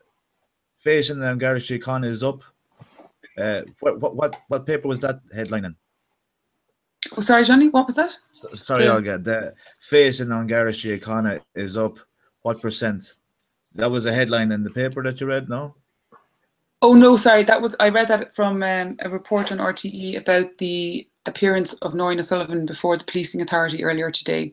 Féisin and Garda Síochána is up. What paper was that headlining? Oh, sorry, Johnny, what was that? Sorry, I'll get the Féisin and Garda Síochána is up. What percent? That was a headline in the paper that you read, no? Oh no, sorry. I read that from a report on RTE about the appearance of Noreen O'Sullivan before the policing authority earlier today,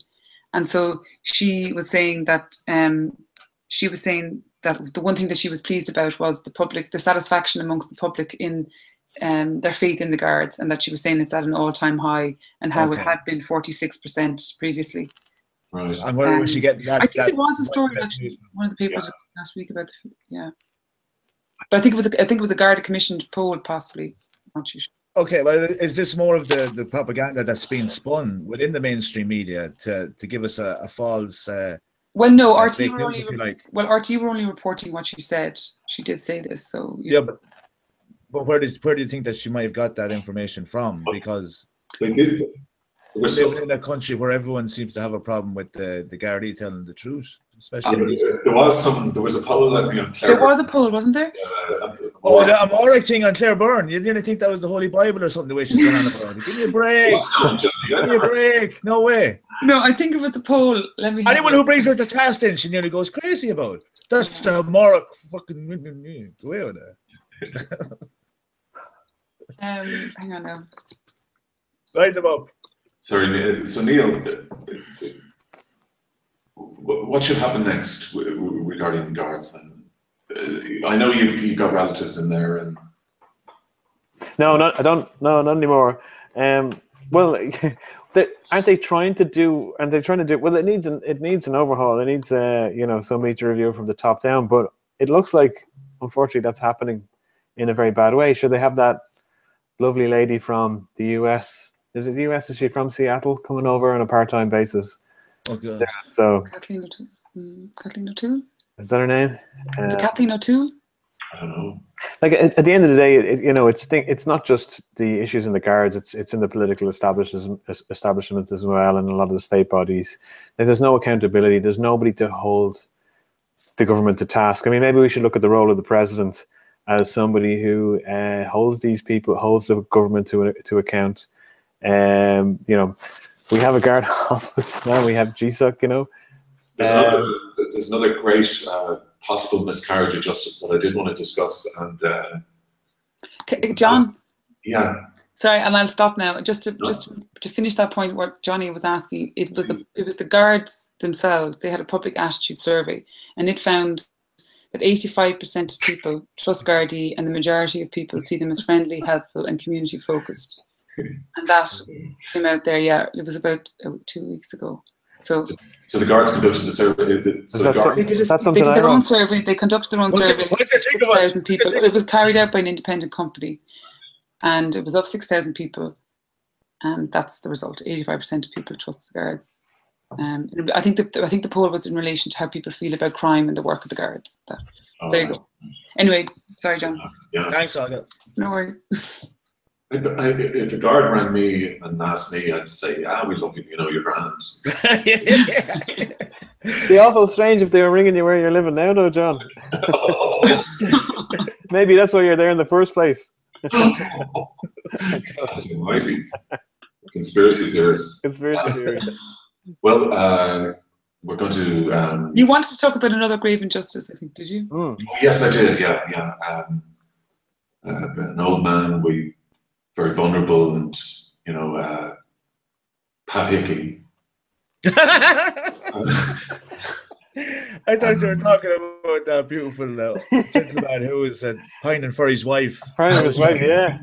and so she was saying that the one thing that she was pleased about was the satisfaction amongst the public in their faith in the Guards, and that she was saying it's at an all-time high, and how it had been 46% previously. Right. And where was she getting that? I think there was a story actually, one of the papers last week about but I think it was a Garda commissioned poll, possibly. Not too sure. Okay, well, is this more of the propaganda that's being spun within the mainstream media to give us a false? Well, no, RT were news, only RT were only reporting what she said. She did say this, so but where do you think that she might have got that information from? Because they did. We live in a country where everyone seems to have a problem with the Gardaí telling the truth, especially. There was a poll, I think, on Claire. There was a poll, wasn't there? The Amoric thing on Claire Byrne. You didn't think that was the Holy Bible or something the way she's going on about it? Give me a break. Give me a break. No way. No, I think it was a poll. Anyone who brings her to task, then she nearly goes crazy about it. That's the Amoric fucking go away with that. Hang on now. Line them up. Sorry, so Neil, what should happen next regarding the Guards then? I know you've got relatives in there, and I don't. No, not anymore. Well, aren't they trying to do? Well, it needs an overhaul. It needs some major review from the top down. But it looks like, unfortunately, that's happening in a very bad way. Should they have that lovely lady from the US? Is it the US? Is she from Seattle coming over on a part-time basis? Oh, God. Yeah, so Kathleen O'Toole? Is that her name? Is it Kathleen O'Toole? I don't know. Like at the end of the day, it's not just the issues in the Guards. It's in the political establishment as well, and a lot of the state bodies. There's no accountability. There's nobody to hold the government to task. I mean, maybe we should look at the role of the president as somebody who holds the government to account. We have a Guard office now. We have GSUC. There's another great possible miscarriage of justice that I did want to discuss, and John. Yeah. Sorry, and I'll stop now. Just to finish that point, what Johnny was asking, it was the Guards themselves. They had a public attitude survey, and it found that 85% of people trust Gardaí, and the majority of people see them as friendly, helpful, and community focused. And that came out there. Yeah, it was about 2 weeks ago. So the Guards conducted the survey. They did their own survey. They conducted their own survey. 6,000 people. It was carried out by an independent company, and it was of 6,000 people, and that's the result. 85% of people trust the Guards. I think the poll was in relation to how people feel about crime and the work of the Guards. There you go. Anyway, sorry, John. Yeah. Thanks, Olga. No worries. If a guard rang me and asked me, I'd say, we love you, you're grand. It'd be awful strange if they were ringing you where you're living now, though, John. Maybe that's why you're there in the first place. Almighty. Conspiracy theorists. Well, we're going to... you wanted to talk about another grave injustice, I think, did you? Mm. Yes, I did, yeah. An old man, very vulnerable, and Pat Hickey. I thought you were talking about that beautiful gentleman who was pining for his wife. Pining for his wife, yeah.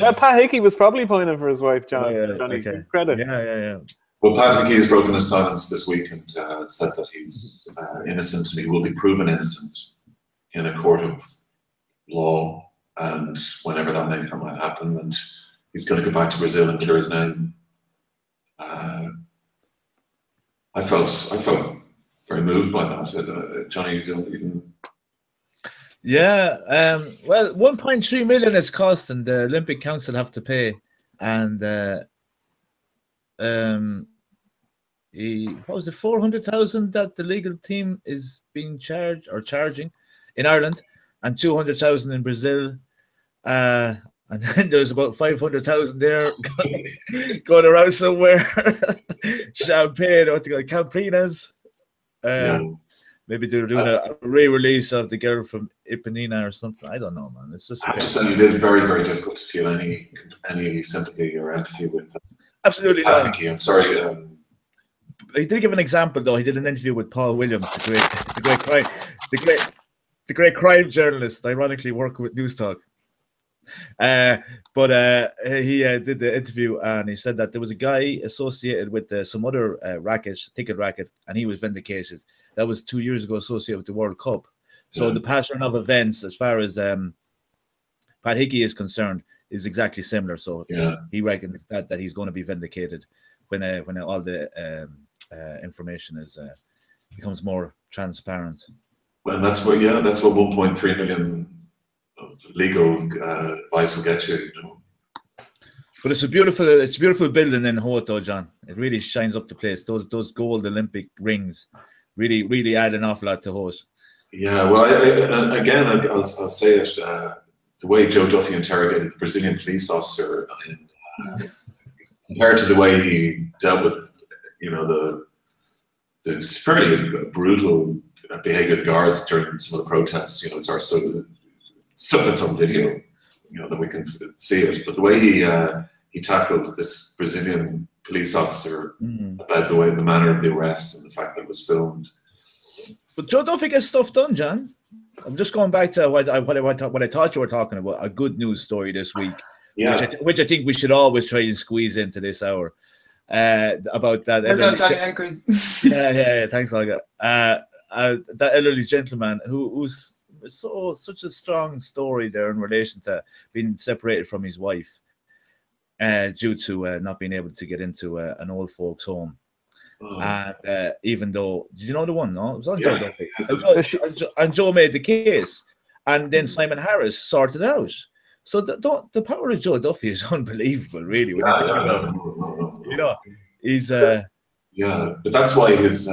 Well, Pat Hickey was probably pining for his wife, John. Oh, yeah, Johnny, okay. credit. Yeah. Well, Pat Hickey has broken his silence this week and said that he's innocent and he will be proven innocent in a court of law, and whenever that might happen, and he's going to go back to Brazil and clear his name. I felt very moved by that. Johnny, you didn't. Yeah, well, 1.3 million is cost, and the Olympic Council have to pay, and what was it, 400,000 that the legal team is being charged or charging in Ireland, and 200,000 in Brazil, and then there's about 500,000 there going around somewhere. Champagne, what they call Campinas. Maybe they're doing a re-release of the girl from Ipanema or something. I don't know, man. It's just. I'm just saying, it is very, very difficult to feel any sympathy or empathy with. Absolutely not. I'm sorry. He did give an example, though. He did an interview with Paul Williams, the great crime journalist. Ironically, working with News Talk. But he did the interview, and he said that there was a guy associated with some other ticket racket, and he was vindicated. That was 2 years ago, associated with the World Cup. So the pattern of events, as far as Pat Hickey is concerned, is exactly similar. So he reckons that he's going to be vindicated when all the information is becomes more transparent. Well, that's what 1.3 million legal advice will get you. You know. But it's a beautiful building in Holt, though, John. It really shines up the place. Those gold Olympic rings really add an awful lot to Holt. Yeah, well, I'll say it. The way Joe Duffy interrogated the Brazilian police officer, compared to the way he dealt with, the fairly brutal behavior of the guards during some of the protests. It's our sort of stuff that's on video, that we can see it. But the way he tackled this Brazilian police officer about the manner of the arrest and the fact that it was filmed. But Joe Duffy gets stuff done, John. I'm just going back to what I thought you were talking about, a good news story this week, which I think we should always try and squeeze into this hour. About that. I agree. Yeah. Thanks, Olga. That elderly gentleman who's such a strong story there in relation to being separated from his wife due to not being able to get into an old folks' home. And even though, did you know the one? No, it was on Joe Duffy. And Joe made the case, and then Simon Harris sorted it out. So the power of Joe Duffy is unbelievable, really. He's but that's why his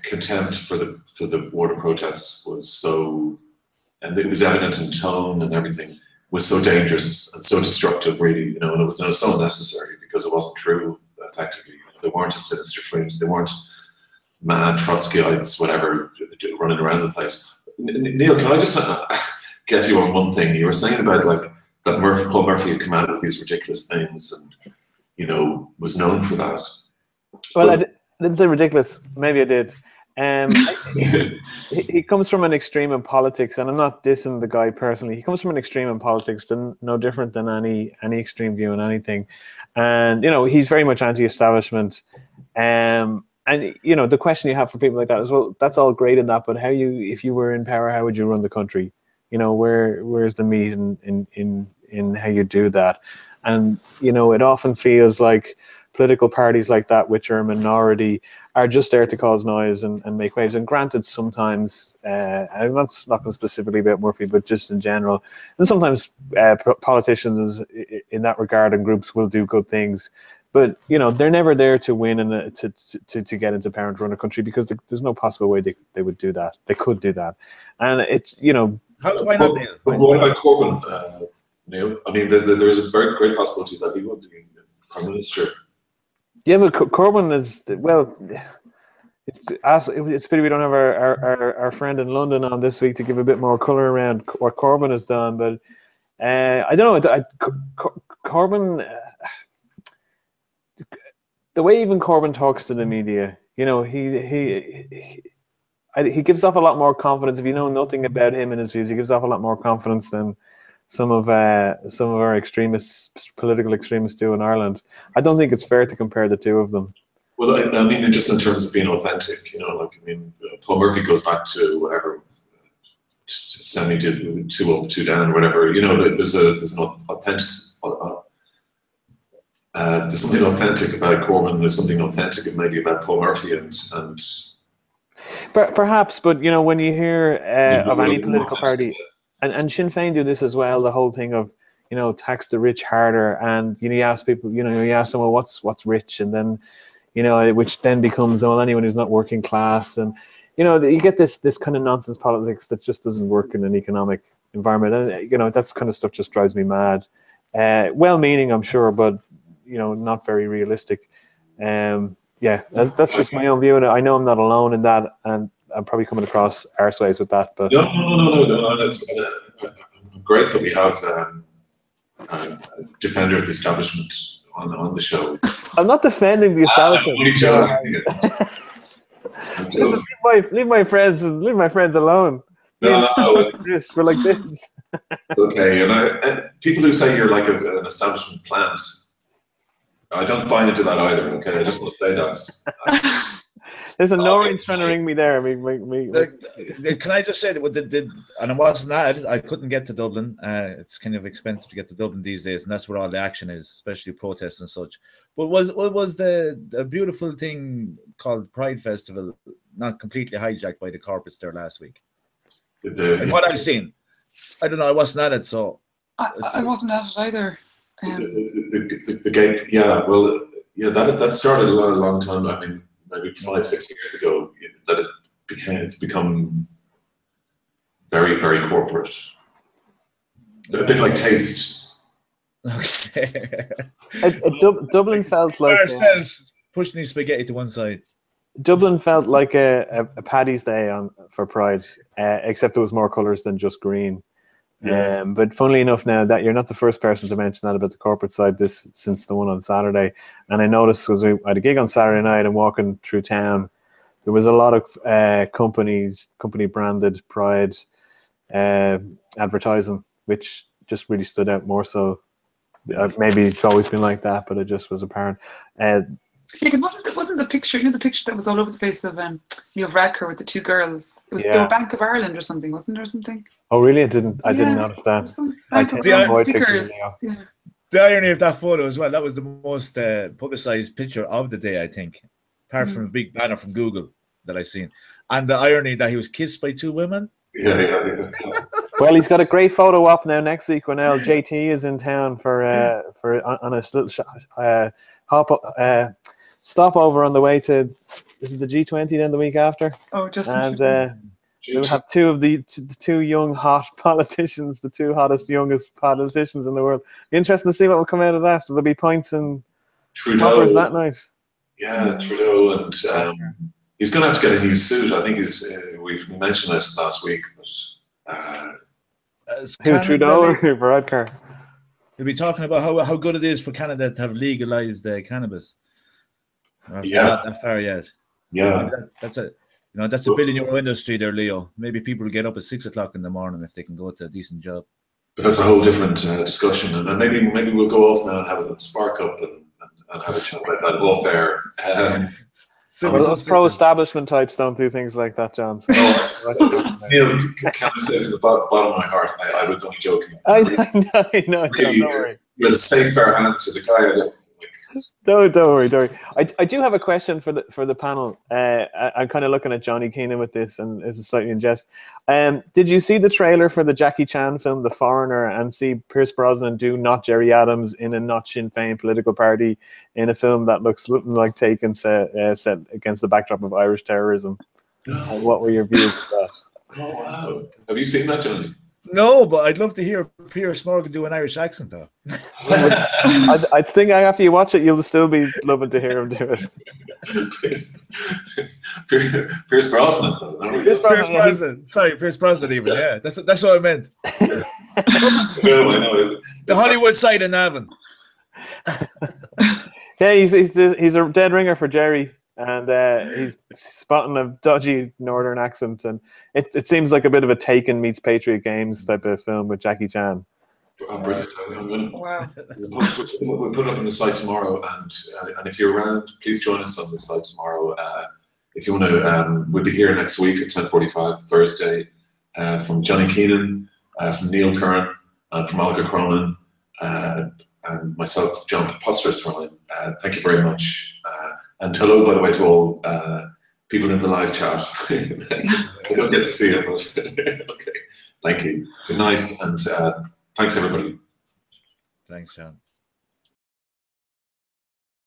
contempt for the border protests was so, and it was evident in tone and everything, was so dangerous and so destructive, really. And it was so unnecessary because it wasn't true. Effectively, they weren't a sinister fringe. They weren't mad Trotskyites, whatever, running around the place. Neil, can I just get you on one thing? You were saying about that Paul Murphy had come out with these ridiculous things and was known for that. Well, I didn't say ridiculous. Maybe I did. He comes from an extreme in politics, and I'm not dissing the guy personally. He comes from an extreme in politics, no different than any extreme view in anything. And he's very much anti-establishment. And the question you have for people like that is, well, that's all great in that, but if you were in power, how would you run the country? Where's the meat in how you do that? And it often feels like political parties like that, which are a minority, are just there to cause noise and make waves. And granted, sometimes, I'm not talking specifically about Murphy, but just in general, and sometimes politicians in that regard and groups will do good things. But, they're never there to win and to get into power and run a country, because there's no possible way they would do that. They could do that. And it's, why not? But what about Corbyn, Neil? I mean, there is a very great possibility that he will be Prime Minister. Yeah, but Corbyn is, well, it's pity we don't have our friend in London on this week to give a bit more colour around what Corbyn has done. But I don't know, Corbyn, the way even Corbyn talks to the media, he gives off a lot more confidence. If you know nothing about him and his views, he gives off a lot more confidence than some of our political extremists do in Ireland. I don't think it's fair to compare the two of them. Well, I mean, just in terms of being authentic, like, I mean, Paul Murphy goes back to whatever, Sammy did 2 Up, 2 Down, or whatever. There's an authentic. There's something authentic about Corbyn. There's something authentic maybe about Paul Murphy and perhaps, but when you hear of any political party, and Sinn Féin do this as well, the whole thing of tax the rich harder, and you ask people, you ask them, well, what's rich, and then which then becomes, anyone who's not working class, and you get this kind of nonsense politics that just doesn't work in an economic environment, and that kind of stuff just drives me mad. Well-meaning, I'm sure, but not very realistic. That's just my own view, and I know I'm not alone in that, and I'm probably coming across arseways with that. But no. It's great that we have a defender of the establishment on the show. I'm not defending the establishment. Leave my friends alone. No. We're like this. Okay, people who say you're like an establishment plant, I don't buy into that either. Okay, I just want to say that. Listen, Noreen's trying to ring me there. Can I just say that and it wasn't that I couldn't get to Dublin. It's kind of expensive to get to Dublin these days, and that's where all the action is, especially protests and such. But was the beautiful thing called Pride Festival not completely hijacked by the corporates there last week? What I've seen, I don't know. I wasn't at it, so I wasn't at it either. The game, that started a long time. I mean, maybe 5-6 years ago. That it's become very, very corporate. A bit like Taste. Okay. Dublin felt like pushing his spaghetti to one side. Dublin felt like a Paddy's Day for Pride, except there was more colours than just green. Yeah. But funnily enough, now that you're not the first person to mention that about the corporate side since the one on Saturday, and I noticed because I had a gig on Saturday night and walking through town, there was a lot of company branded Pride advertising, which just really stood out more so. Maybe it's always been like that, but it just was apparent. Because wasn't the picture, the picture that was all over the place of Neil Radker with the 2 girls? It was the Bank of Ireland or something, wasn't there? Something. Oh really? I didn't notice that. Stickers. Yeah. The irony of that photo as well. That was the most publicized picture of the day, I think, apart from a big banner from Google that I seen, and the irony that he was kissed by 2 women. Yeah. Well, he's got a great photo up now next week when JT is in town for on a little stopover on the way to, is it the G20 then the week after? Oh, just and we'll have 2 of the 2 young hot politicians, the 2 hottest youngest politicians in the world. Be interesting to see what will come out of that. There'll be points and Trudeau that night. Yeah, Trudeau, and he's going to have to get a new suit. I think we mentioned this last week, but who, Trudeau or Varadkar? We'll be talking about how good it is for Canada to have legalized cannabis. Not that far yet. Yeah, that's a that's $1 billion industry there, Leo. Maybe people will get up at 6 o'clock in the morning if they can go to a decent job. But that's a whole different discussion, and maybe we'll go off now and have a spark up and have a chat about that off air. Pro-establishment types don't do things like that, John. So. Neil, can I say from the bottom of my heart, I was only joking. I know. Don't worry. You're the safe, fair hands to the guy. Don't worry. I do have a question for the panel. I'm kind of looking at Johnny Keenan with this, and it's slightly in jest. Did you see the trailer for the Jackie Chan film, The Foreigner, and see Pierce Brosnan do not Jerry Adams in a not Sinn Féin political party in a film that looks something like Taken set against the backdrop of Irish terrorism? What were your views of that? Oh wow! Have you seen that, Johnny? No, but I'd love to hear Pierce Morgan do an Irish accent, though. I think after you watch it, you'll still be loving to hear him do it. Pierce Brosnan, though. Pierce Brosnan. Sorry, Pierce Brosnan. Even that's what I meant. I know. The Hollywood side of Navan. Yeah, he's a dead ringer for Jerry. And he's spotting a dodgy northern accent, and it seems like a bit of a Taken meets Patriot Games type of film with Jackie Chan. Brilliant. I'm going to Wow. we'll put it up on the site tomorrow, and if you're around, please join us on the site tomorrow. If you want to, we'll be here next week at 10:45 Thursday, from Johnny Keenan, from Neil Curran, and from Olga Cronin, and myself, John Preposterous Ryan. Thank you very much, and hello, by the way, to all people in the live chat. I don't get to see it, but okay. Thank you. Good night, and thanks everybody. Thanks, John.